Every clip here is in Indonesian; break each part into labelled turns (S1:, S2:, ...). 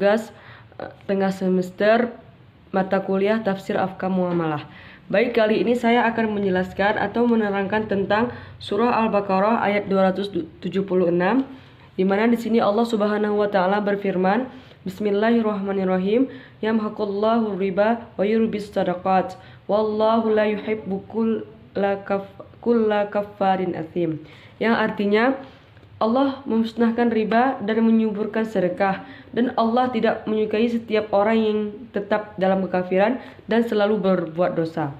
S1: tugas tengah semester mata kuliah Tafsir Ahkam Muamalah. Baik, kali ini saya akan menjelaskan atau menerangkan tentang surah Al-Baqarah ayat 276, di mana di sini Allah Subhanahu wa taala berfirman, Bismillahirrahmanirrahim, yamhaqullahu riba wa yurbis shadaqat wallahu la yuhibbu kulla kaffarin athim. Yang artinya, Allah memusnahkan riba dan menyuburkan sedekah, dan Allah tidak menyukai setiap orang yang tetap dalam kekafiran dan selalu berbuat dosa.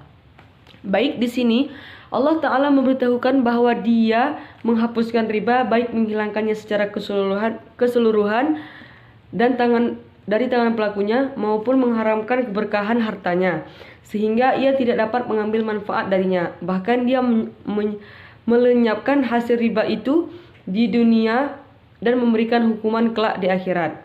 S1: Baik, di sini Allah Ta'ala memberitahukan bahwa Dia menghapuskan riba, baik menghilangkannya secara keseluruhan dan dari tangan pelakunya, maupun mengharamkan keberkahan hartanya, sehingga ia tidak dapat mengambil manfaat darinya. Bahkan Dia melenyapkan hasil riba itu di dunia dan memberikan hukuman kelak di akhirat.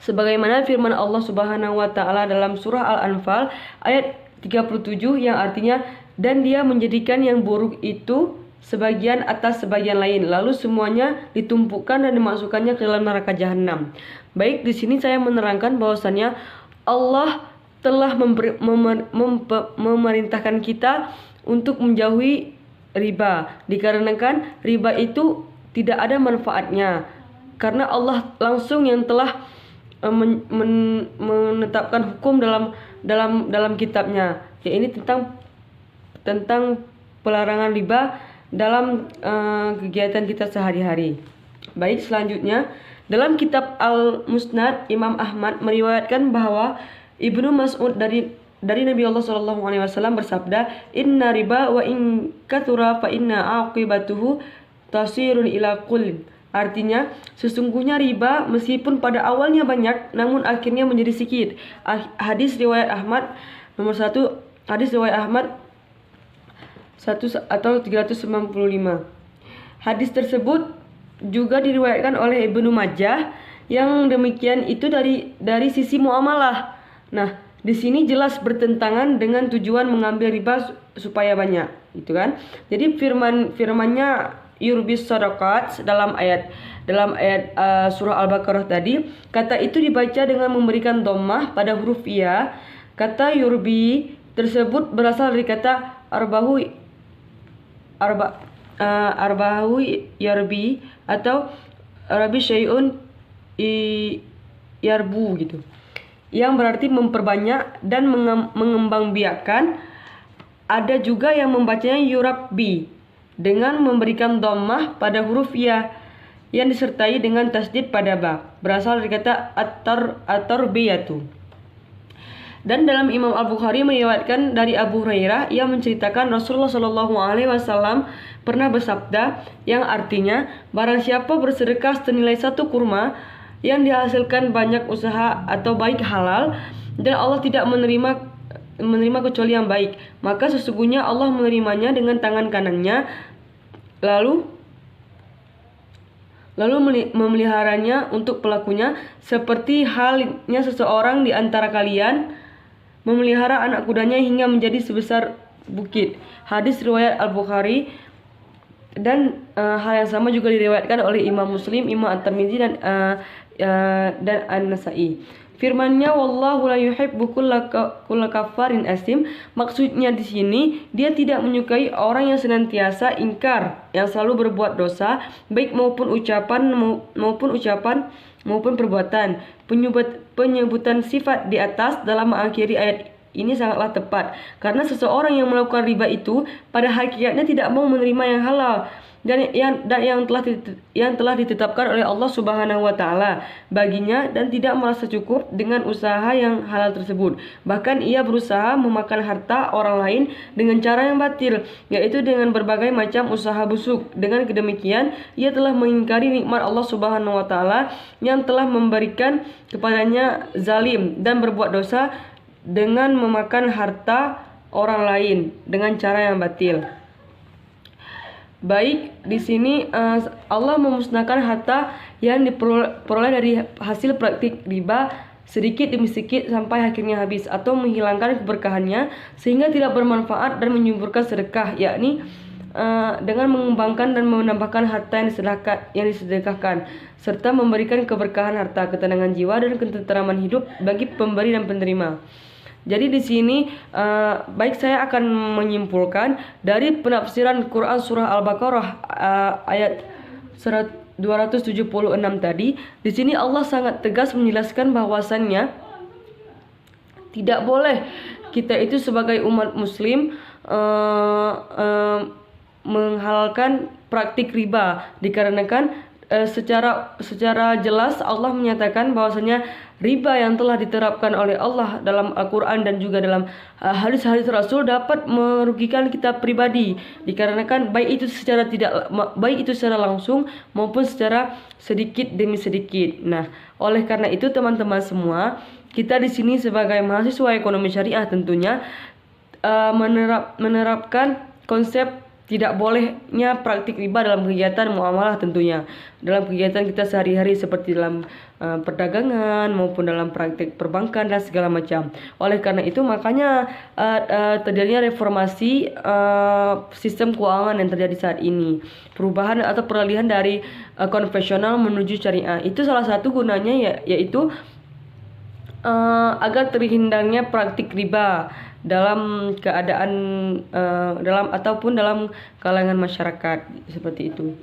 S1: Sebagaimana firman Allah Subhanahu wa taala dalam surah Al-Anfal ayat 37 yang artinya, dan Dia menjadikan yang buruk itu sebagian atas sebagian lain, lalu semuanya ditumpukkan dan dimasukkannya ke dalam neraka jahanam. Baik, di sini saya menerangkan bahwasannya Allah telah memerintahkan kita untuk menjauhi riba, dikarenakan riba itu tidak ada manfaatnya, karena Allah langsung yang telah menetapkan hukum dalam kitabnya, yaitu tentang pelarangan riba dalam kegiatan kita sehari-hari. Baik, selanjutnya dalam kitab Al-Musnad, Imam Ahmad meriwayatkan bahwa Ibnu Mas'ud dari Nabi Allah SAW bersabda, Inna riba wa in kathura fa inna aqibatuhu tasirun ila qul. Artinya, sesungguhnya riba meskipun pada awalnya banyak, namun akhirnya menjadi sedikit. Hadis riwayat Ahmad nomor 1, hadis riwayat Ahmad 1 atau 395. Hadis tersebut juga diriwayatkan oleh Ibnu Majah, yang demikian itu dari sisi muamalah. Nah, di sini jelas bertentangan dengan tujuan mengambil riba supaya banyak, gitu kan? Jadi firmannya yurbis shadaqat dalam ayat surah Al-Baqarah tadi, kata itu dibaca dengan memberikan dhammah pada huruf ya. Kata yurbi tersebut berasal dari kata arbahu yarbi atau rabi syai'un yarbu gitu, yang berarti memperbanyak dan mengembangbiakkan. Ada juga yang membacanya yurabbi dengan memberikan dhammah pada huruf ya yang disertai dengan tasdid pada ba, berasal dari kata at-tarbiyatu. Dan dalam Imam Al-Bukhari meriwayatkan dari Abu Hurairah, ia menceritakan Rasulullah SAW pernah bersabda, yang artinya, barang siapa bersedekah senilai 1 kurma yang dihasilkan banyak usaha atau baik halal, dan Allah tidak menerima kecuali yang baik, maka sesungguhnya Allah menerimanya dengan tangan kanannya, lalu memeliharanya untuk pelakunya, seperti halnya seseorang di antara kalian memelihara anak kudanya hingga menjadi sebesar bukit. Hadis riwayat Al-Bukhari. Dan hal yang sama juga diriwayatkan oleh Imam Muslim, Imam At-Tirmidzi dan An-Nasa'i. Firman-Nya, wallahu la yuhibbu kulla kaffarin asim. Maksudnya di sini, Dia tidak menyukai orang yang senantiasa ingkar, yang selalu berbuat dosa, baik maupun ucapan maupun perbuatan. Penyebutan sifat di atas dalam mengakhiri ayat ini sangatlah tepat, karena seseorang yang melakukan riba itu pada hakikatnya tidak mau menerima yang halal dan yang telah ditetapkan oleh Allah Subhanahu wa taala baginya, dan tidak merasa cukup dengan usaha yang halal tersebut. Bahkan ia berusaha memakan harta orang lain dengan cara yang batil, yaitu dengan berbagai macam usaha busuk. Dengan kedemikian, ia telah mengingkari nikmat Allah Subhanahu wa taala yang telah memberikan kepadanya, zalim dan berbuat dosa dengan memakan harta orang lain dengan cara yang batil. Baik, di sini Allah memusnahkan harta yang diperoleh dari hasil praktik riba sedikit demi sedikit sampai akhirnya habis, atau menghilangkan keberkahannya sehingga tidak bermanfaat dan menyuburkan sedekah, yakni dengan mengembangkan dan menambahkan harta yang disedekahkan, serta memberikan keberkahan harta, ketenangan jiwa dan ketenteraman hidup bagi pemberi dan penerima. Jadi di sini baik saya akan menyimpulkan dari penafsiran Quran surah Al-Baqarah ayat 276 tadi. Di sini Allah sangat tegas menjelaskan bahwasannya tidak boleh kita itu sebagai umat muslim menghalalkan praktik riba, dikarenakan secara jelas Allah menyatakan bahwasanya riba yang telah diterapkan oleh Allah dalam Al-Quran dan juga dalam hadis-hadis Rasul dapat merugikan kita pribadi, dikarenakan baik itu secara langsung maupun secara sedikit demi sedikit. Nah, oleh karena itu teman-teman semua, kita di sini sebagai mahasiswa ekonomi syariah tentunya menerapkan konsep tidak bolehnya praktik riba dalam kegiatan muamalah, tentunya dalam kegiatan kita sehari-hari seperti dalam perdagangan maupun dalam praktik perbankan dan segala macam. Oleh karena itu makanya terjadinya reformasi sistem keuangan yang terjadi saat ini, perubahan atau peralihan dari konvensional menuju syariah. Itu salah satu gunanya yaitu agar terhindarnya praktik riba dalam keadaan ataupun dalam kalangan masyarakat, seperti itu.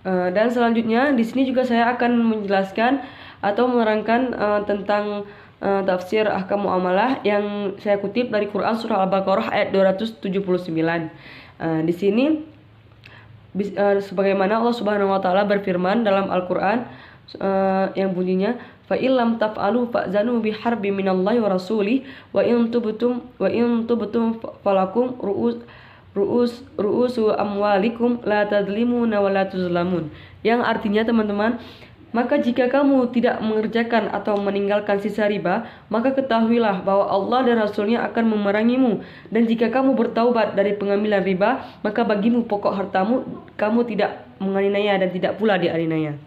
S1: Dan selanjutnya di sini juga saya akan menjelaskan atau menerangkan tentang tafsir ahkam muamalah yang saya kutip dari Quran surah Al-Baqarah ayat 279. Di sini sebagaimana Allah Subhanahu wa taala berfirman dalam Al-Qur'an yang bunyinya, fa illam taf'alu fa'zanu biharbi minallahi wa rasulih wa in tubtum falakum ru'usu amwalikum la tadlimuna wa la tuzlamun. Yang artinya teman-teman, maka jika kamu tidak mengerjakan atau meninggalkan sisa riba, maka ketahuilah bahwa Allah dan Rasulnya akan memerangimu. Dan jika kamu bertaubat dari pengambilan riba, maka bagimu pokok hartamu, kamu tidak menganiaya dan tidak pula dianiaya.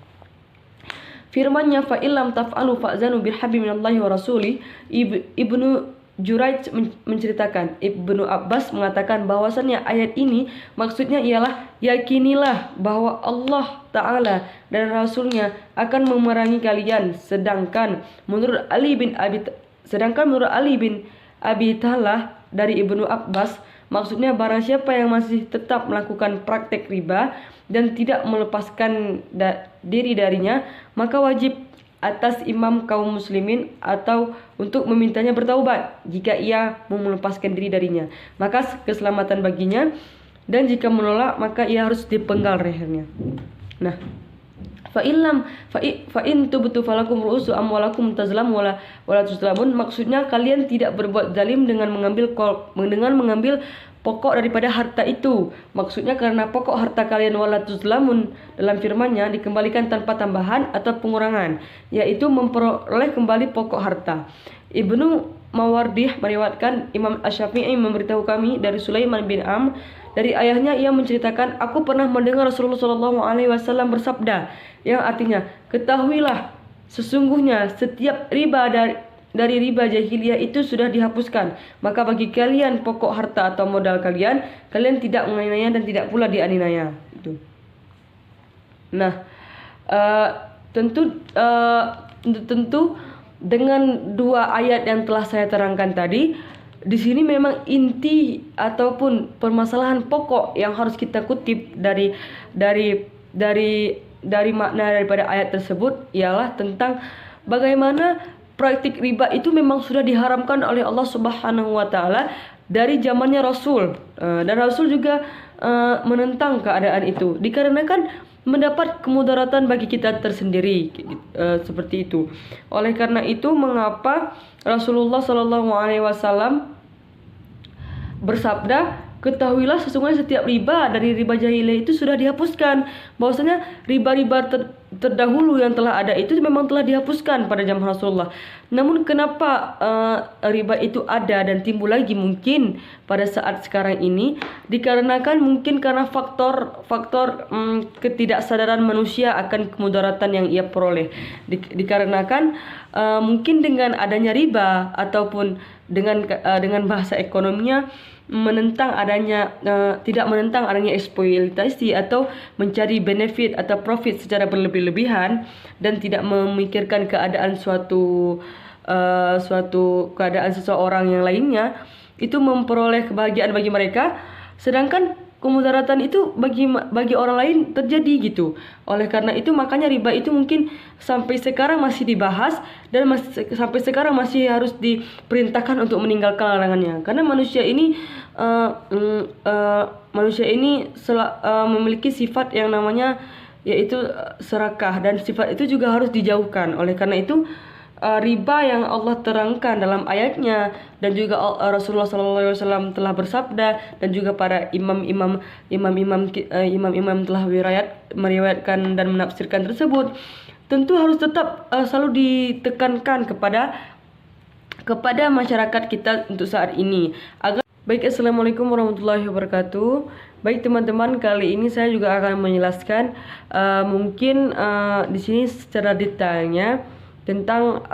S1: Firman-Nya fa illam taf'alu fa'zanu biharbi minallahi wa rasuli. Ibnu Juraij menceritakan, Ibnu Abbas mengatakan bahwasannya ayat ini maksudnya ialah yakinilah bahwa Allah Ta'ala dan Rasulnya akan memerangi kalian. Sedangkan menurut Ali bin Abi Thalah dari Ibnu Abbas, maksudnya barang siapa yang masih tetap melakukan praktek riba dan tidak melepaskan diri darinya, maka wajib atas imam kaum muslimin atau untuk memintanya bertaubat jika ia mau melepaskan diri darinya, maka keselamatan baginya, dan jika menolak maka ia harus dipenggal lehernya. Nah, fa in tubtu falakum ru'usu amwalakum tazlamu wala tuzlamun, maksudnya kalian tidak berbuat zalim dengan mengambil pokok daripada harta itu. Maksudnya karena pokok harta kalian wala tuzlamun dalam firman-Nya dikembalikan tanpa tambahan atau pengurangan, yaitu memperoleh kembali pokok harta. Ibnu Mawardih meriwayatkan Imam Asy-Syafi'i memberitahu kami dari Sulaiman bin Amr dari ayahnya, ia menceritakan, aku pernah mendengar Rasulullah SAW bersabda, yang artinya, ketahuilah sesungguhnya setiap riba dari riba jahiliyah itu sudah dihapuskan, maka bagi kalian pokok harta atau modal kalian tidak menganiaya dan tidak pula dianiaya. Itu. Nah, tentu dengan dua ayat yang telah saya terangkan tadi, di sini memang inti ataupun permasalahan pokok yang harus kita kutip dari makna daripada ayat tersebut ialah tentang bagaimana praktik riba itu memang sudah diharamkan oleh Allah Subhanahu wa taala dari zamannya Rasul, dan Rasul juga menentang keadaan itu dikarenakan mendapat kemudaratan bagi kita tersendiri, seperti itu. Oleh karena itu mengapa Rasulullah SAW bersabda, ketahuilah sesungguhnya setiap riba dari riba jahiliyah itu sudah dihapuskan. Bahwasanya riba-riba terdahulu yang telah ada itu memang telah dihapuskan pada zaman Rasulullah. Namun kenapa riba itu ada dan timbul lagi mungkin pada saat sekarang ini, dikarenakan mungkin karena faktor ketidaksadaran manusia akan kemudaratan yang ia peroleh. Dikarenakan mungkin dengan adanya riba ataupun dengan bahasa ekonominya tidak menentang adanya eksploitasi atau mencari benefit atau profit secara berlebih-lebihan dan tidak memikirkan keadaan suatu keadaan seseorang yang lainnya, itu memperoleh kebahagiaan bagi mereka, sedangkan kemudaratan itu bagi orang lain terjadi gitu. Oleh karena itu makanya riba itu mungkin sampai sekarang masih dibahas dan sampai sekarang masih harus diperintahkan untuk meninggalkan larangannya. Karena manusia ini memiliki sifat yang namanya yaitu serakah, dan sifat itu juga harus dijauhkan. Oleh karena itu riba yang Allah terangkan dalam ayatnya dan juga Rasulullah SAW telah bersabda dan juga para imam-imam telah meriwayatkan dan menafsirkan tersebut, tentu harus tetap selalu ditekankan kepada masyarakat kita untuk saat ini. Baik, assalamualaikum warahmatullahi wabarakatuh. Baik teman-teman, kali ini saya juga akan menjelaskan mungkin di sini secara detailnya tentang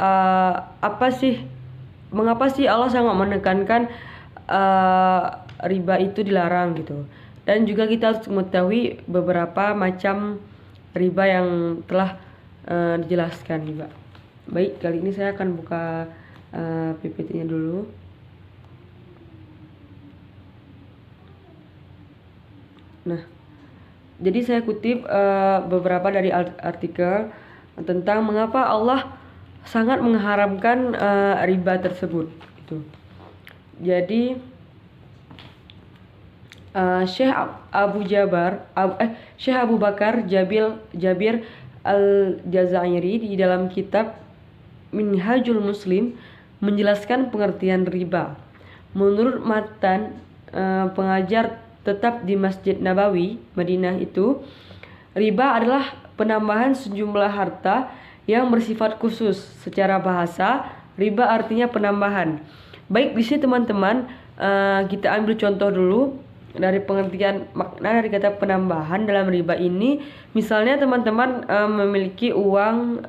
S1: mengapa sih Allah sangat menekankan riba itu dilarang gitu. Dan juga kita harus mengetahui beberapa macam riba yang telah dijelaskan juga. Baik, kali ini saya akan buka PPT-nya dulu. Nah, jadi saya kutip beberapa dari artikel tentang mengapa Allah sangat mengharamkan riba tersebut. Itu. Jadi Syekh Abu Bakar Jabir Al-Jazairi di dalam kitab Minhajul Muslim menjelaskan pengertian riba. Menurut matan pengajar tetap di Masjid Nabawi, Madinah itu, riba adalah penambahan sejumlah harta yang bersifat khusus. Secara bahasa, riba artinya penambahan. Baik, di sini teman-teman kita ambil contoh dulu dari pengertian makna dari kata penambahan dalam riba ini. Misalnya teman-teman memiliki uang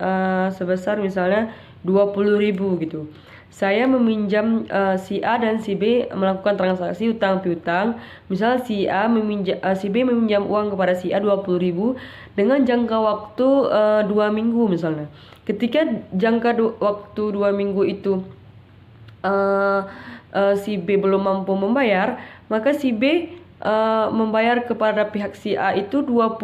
S1: sebesar misalnya 20.000 gitu. Saya meminjam si A dan si B melakukan transaksi utang piutang. Misal si B meminjam uang kepada si A 20.000 dengan jangka waktu 2 minggu misalnya. Ketika jangka waktu 2 minggu itu si B belum mampu membayar, maka si B membayar kepada pihak si A itu 25.000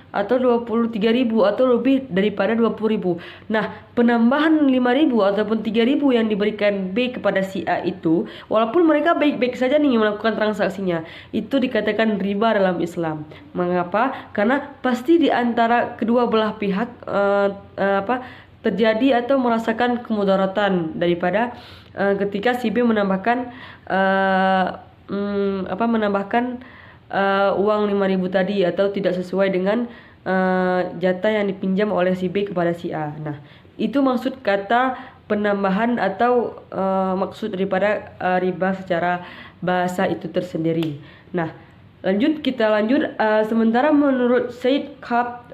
S1: atau 23.000 atau lebih daripada 20.000. Nah, penambahan 5.000 ataupun 3.000 yang diberikan B kepada si A itu, walaupun mereka baik-baik saja nih melakukan transaksinya, itu dikatakan riba dalam Islam. Mengapa? Karena pasti di antara kedua belah pihak terjadi atau merasakan kemudaratan daripada ketika si B menambahkan uang 5.000 tadi atau tidak sesuai dengan jatah yang dipinjam oleh si B kepada si A. Nah, itu maksud kata penambahan atau maksud daripada riba secara bahasa itu tersendiri. Nah, kita lanjut. Sementara menurut Syed Qutb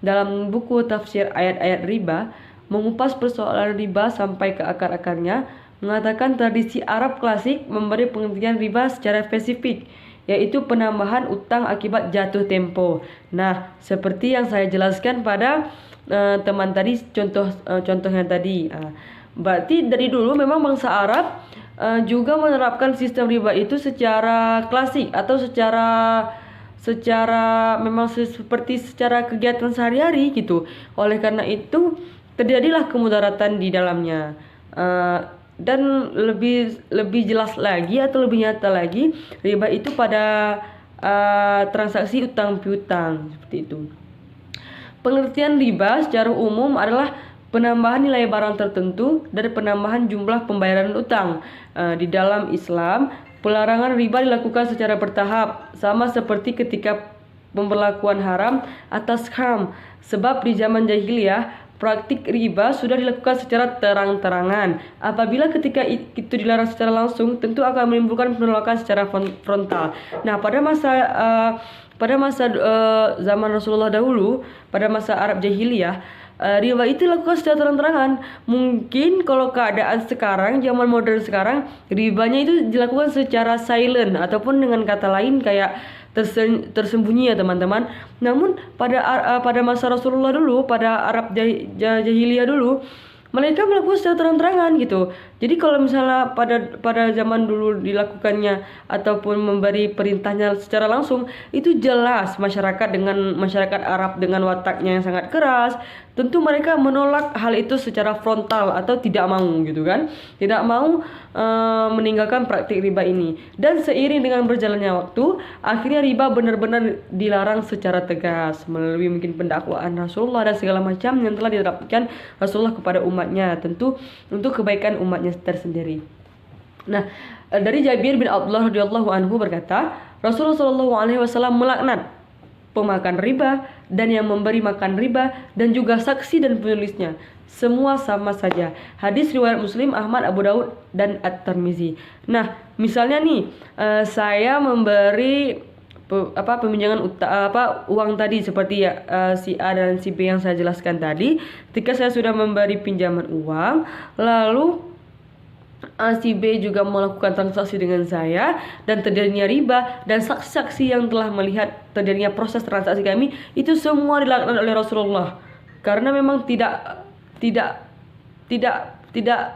S1: dalam buku tafsir ayat-ayat riba, mengupas persoalan riba sampai ke akar-akarnya, mengatakan tradisi Arab klasik memberi pengertian riba secara spesifik, yaitu penambahan utang akibat jatuh tempo. Nah, seperti yang saya jelaskan pada teman tadi, contohnya tadi. Berarti dari dulu memang bangsa Arab juga menerapkan sistem riba itu secara klasik atau secara kegiatan sehari-hari gitu. Oleh karena itu terjadilah kemudaratan di dalamnya. Dan lebih jelas lagi atau lebih nyata lagi, riba itu pada transaksi utang piutang seperti itu. Pengertian riba secara umum adalah penambahan nilai barang tertentu dari penambahan jumlah pembayaran utang. Di dalam Islam, pelarangan riba dilakukan secara bertahap, sama seperti ketika pemberlakuan haram atas kham. Sebab di zaman jahiliyah praktik riba sudah dilakukan secara terang-terangan. Apabila ketika itu dilarang secara langsung, tentu akan menimbulkan penolakan secara frontal. Nah, pada masa zaman Rasulullah dahulu, pada masa Arab jahiliyah, riba itu dilakukan secara terang-terangan. Mungkin kalau keadaan sekarang, zaman modern sekarang, ribanya itu dilakukan secara silent ataupun dengan kata lain kayak tersembunyi ya teman-teman. Namun pada masa Rasulullah dulu, pada Arab jahiliyah dulu, mereka melakukan secara terang-terangan gitu. Jadi kalau misalnya pada zaman dulu dilakukannya ataupun memberi perintahnya secara langsung, itu jelas masyarakat Arab dengan wataknya yang sangat keras, tentu mereka menolak hal itu secara frontal atau tidak mau gitu kan. Tidak mau meninggalkan praktik riba ini. Dan seiring dengan berjalannya waktu, akhirnya riba benar-benar dilarang secara tegas melalui mungkin pendakwaan Rasulullah dan segala macam yang telah diterapkan Rasulullah kepada umatnya, tentu untuk kebaikan umatnya tersendiri. Nah, dari Jabir bin Abdullah radhiyallahu anhu berkata, Rasulullah shallallahu alaihi wasallam melaknat pemakan riba dan yang memberi makan riba dan juga saksi dan penulisnya. Semua sama saja. Hadis riwayat Muslim, Ahmad, Abu Daud dan At-Tirmizi. Nah, misalnya nih, saya memberi peminjaman uang tadi seperti si A dan si B yang saya jelaskan tadi. Ketika saya sudah memberi pinjaman uang, lalu si B juga melakukan transaksi dengan saya dan terjadinya riba, dan saksi-saksi yang telah melihat terjadinya proses transaksi kami, itu semua dilakukan oleh Rasulullah karena memang tidak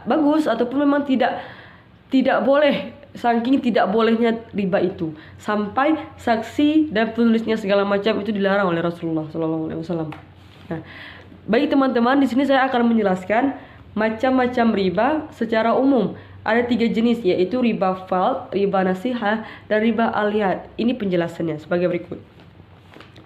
S1: bagus ataupun memang tidak boleh, saking tidak bolehnya riba itu sampai saksi dan penulisnya segala macam itu dilarang oleh Rasulullah SAW. Nah, baik teman-teman, di sini saya akan menjelaskan macam-macam riba secara umum. Ada 3 jenis, yaitu riba fard, riba nasihah, dan riba aliyat. Ini penjelasannya sebagai berikut.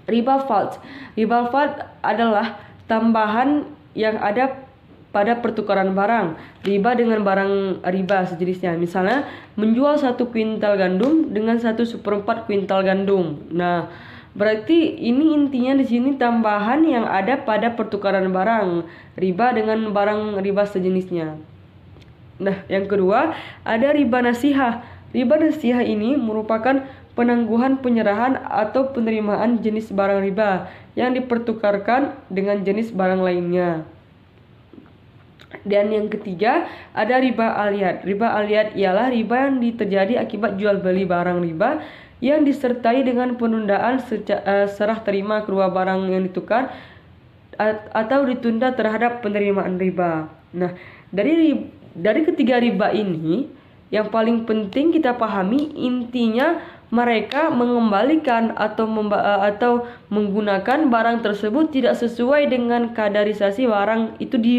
S1: Riba fard. Riba fard adalah tambahan yang ada pada pertukaran barang. Riba dengan barang riba sejenisnya. Misalnya menjual 1 kuintal gandum dengan 1/4 kuintal gandum. Nah, berarti ini intinya di sini tambahan yang ada pada pertukaran barang, riba dengan barang riba sejenisnya. Nah, yang kedua ada riba nasihah. Riba nasihah ini merupakan penangguhan penyerahan atau penerimaan jenis barang riba yang dipertukarkan dengan jenis barang lainnya. Dan yang ketiga ada riba aliyat. Riba aliyat ialah riba yang terjadi akibat jual beli barang riba yang disertai dengan penundaan serah terima kedua barang yang ditukar atau ditunda terhadap penerimaan riba. Nah, dari ketiga riba ini yang paling penting kita pahami, intinya mereka mengembalikan atau menggunakan barang tersebut tidak sesuai dengan kadarisasi barang itu di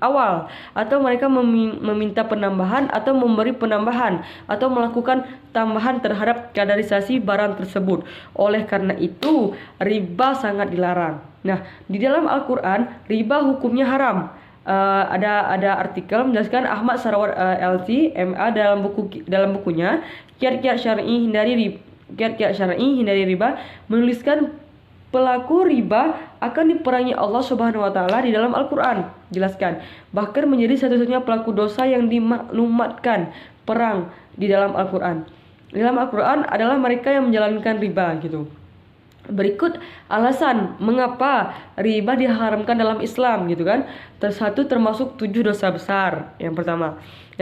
S1: awal, atau mereka meminta penambahan atau memberi penambahan atau melakukan tambahan terhadap kadarisasi barang tersebut. Oleh karena itu riba sangat dilarang. Nah, di dalam Al-Quran riba hukumnya haram. Ada artikel menjelaskan Ahmad Sarawat LC MA dalam bukunya Kiat-Kiat Syar'i Hindari Riba menuliskan pelaku riba akan diperangi Allah Subhanahu wa taala di dalam Al-Qur'an. Jelaskan, bahkan menjadi satu-satunya pelaku dosa yang dimaklumatkan perang di dalam Al-Qur'an. Di dalam Al-Qur'an adalah mereka yang menjalankan riba gitu. Berikut alasan mengapa riba diharamkan dalam Islam gitu kan. Termasuk 7 dosa besar. Yang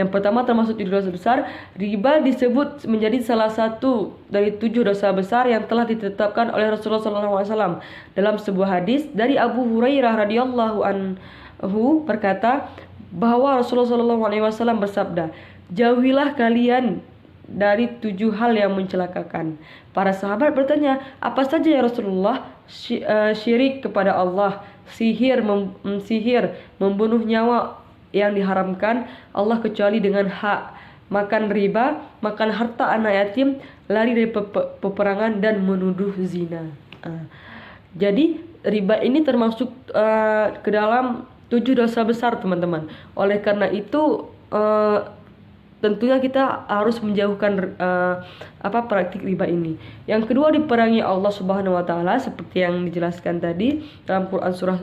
S1: pertama termasuk 7 dosa besar. Riba disebut menjadi salah satu dari 7 dosa besar yang telah ditetapkan oleh Rasulullah SAW. Dalam sebuah hadis dari Abu Hurairah radhiyallahu anhu berkata bahwa Rasulullah SAW bersabda, "Jauhilah kalian dari 7 hal yang mencelakakan." Para sahabat bertanya, "Apa saja ya Rasulullah?" Syirik kepada Allah, sihir, membunuh nyawa yang diharamkan Allah kecuali dengan hak, makan riba, makan harta anak yatim, lari dari peperangan, dan menuduh zina. Jadi riba ini termasuk ke dalam 7 dosa besar teman-teman. Oleh karena itu tentunya kita harus menjauhkan praktik riba ini. Yang kedua, diperangi Allah Subhanahu wa taala seperti yang dijelaskan tadi dalam Quran surah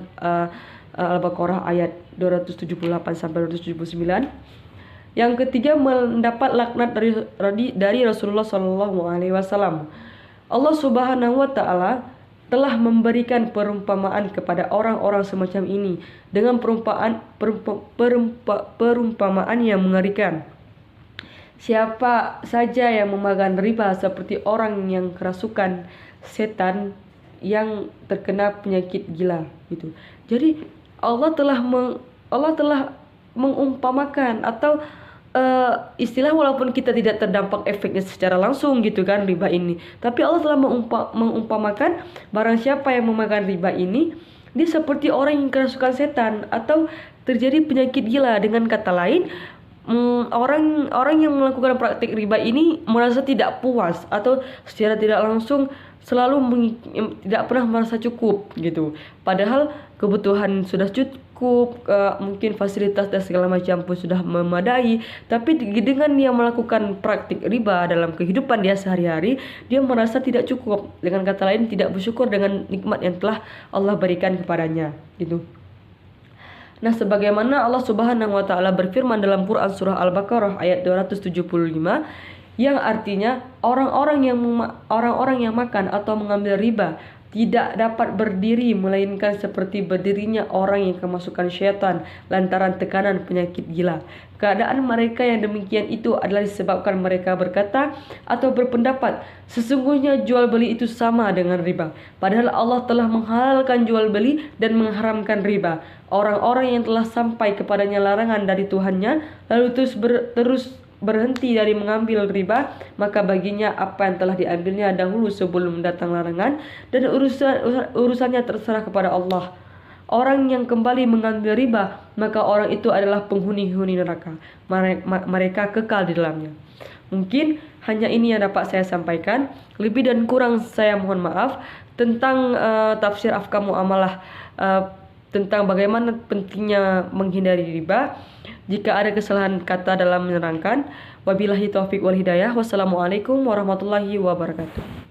S1: Al-Baqarah ayat 278 sampai 279. Yang ketiga, mendapat laknat dari Rasulullah Shallallahu alaihi wasallam. Allah Subhanahu wa taala telah memberikan perumpamaan kepada orang-orang semacam ini dengan perumpamaan yang mengerikan. Siapa saja yang memakan riba seperti orang yang kerasukan setan yang terkena penyakit gila gitu. Jadi Allah telah mengumpamakan atau istilah, walaupun kita tidak terdampak efeknya secara langsung gitu kan riba ini, tapi Allah telah mengumpamakan barang siapa yang memakan riba ini, dia seperti orang yang kerasukan setan atau terjadi penyakit gila. Dengan kata lain, orang yang melakukan praktik riba ini merasa tidak puas atau secara tidak langsung selalu tidak pernah merasa cukup gitu. Padahal kebutuhan sudah cukup, mungkin fasilitas dan segala macam pun sudah memadai, tapi dengan dia melakukan praktik riba dalam kehidupan dia sehari-hari, dia merasa tidak cukup. Dengan kata lain, tidak bersyukur dengan nikmat yang telah Allah berikan kepadanya gitu. Nah, sebagaimana Allah Subhanahu wa taala berfirman dalam Quran surah Al-Baqarah ayat 275 yang artinya orang-orang yang makan atau mengambil riba tidak dapat berdiri melainkan seperti berdirinya orang yang kemasukan syaitan lantaran tekanan penyakit gila. Keadaan mereka yang demikian itu adalah disebabkan mereka berkata atau berpendapat sesungguhnya jual beli itu sama dengan riba. Padahal Allah telah menghalalkan jual beli dan mengharamkan riba. Orang-orang yang telah sampai kepadanya larangan dari Tuhannya lalu terus berhenti dari mengambil riba, maka baginya apa yang telah diambilnya dahulu sebelum datang larangan, dan urusannya terserah kepada Allah. Orang yang kembali mengambil riba, maka orang itu adalah penghuni-huni neraka. Mereka kekal di dalamnya. Mungkin hanya ini yang dapat saya sampaikan. Lebih dan kurang saya mohon maaf tentang tafsir afkam muamalah, tentang bagaimana pentingnya menghindari riba. Jika ada kesalahan kata dalam menerangkan, wabillahi taufiq wal hidayah. Wassalamualaikum warahmatullahi wabarakatuh.